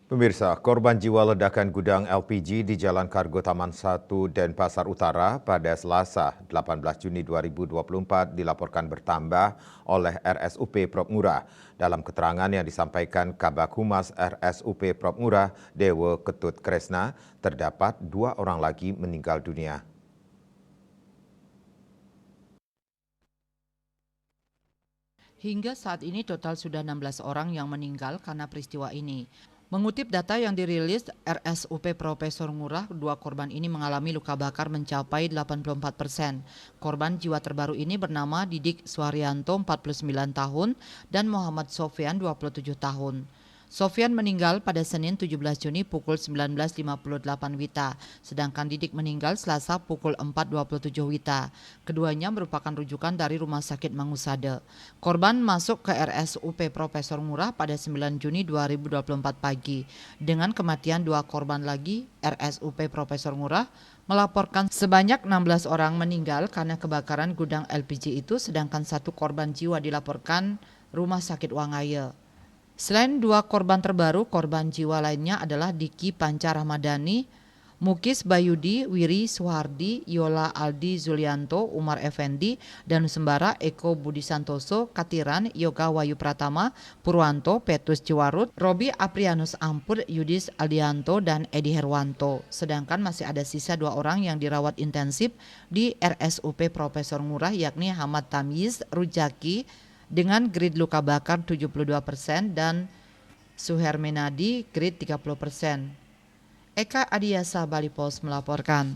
Pemirsa, korban jiwa ledakan gudang LPG di Jalan Kargo Taman 1 Denpasar Utara pada Selasa 18 Juni 2024 dilaporkan bertambah oleh RSUP Propmura. Dalam keterangan yang disampaikan Kabag Humas RSUP Propmura, Dewa Ketut Kresna, terdapat 2 orang lagi meninggal dunia. Hingga saat ini total sudah 16 orang yang meninggal karena peristiwa ini. Mengutip data yang dirilis RSUP Profesor Ngurah, 2 korban ini mengalami luka bakar mencapai 84%. Korban jiwa terbaru ini bernama Didik Suharyanto 49 tahun dan Muhammad Sofyan 27 tahun. Sofyan meninggal pada Senin 17 Juni pukul 19.58 WITA, sedangkan Didik meninggal Selasa pukul 4.27 WITA. Keduanya merupakan rujukan dari Rumah Sakit Mangusade. Korban masuk ke RSUP Profesor Ngurah pada 9 Juni 2024 pagi. Dengan kematian 2 korban lagi, RSUP Profesor Ngurah melaporkan sebanyak 16 orang meninggal karena kebakaran gudang LPG itu, sedangkan 1 korban jiwa dilaporkan Rumah Sakit Wangaya. Selain 2 korban terbaru, korban jiwa lainnya adalah Diki Panca Ramadhani, Mukis Bayudi, Wiri Suhardi, Yola Aldi Zulianto, Umar Effendi, dan Sembara Eko Budi Santoso, Katiran, Yoga Wayu Pratama, Purwanto, Petrus Ciwarut, Robi Aprianus Ampur, Yudis Aldianto, dan Edi Herwanto. Sedangkan masih ada sisa 2 orang yang dirawat intensif di RSUP Profesor Ngurah, yakni Hamad Tamyiz Rujaki dengan grade luka bakar 72% dan Suhermenadi grade 30%. Eka Adiasa Bali Pos melaporkan.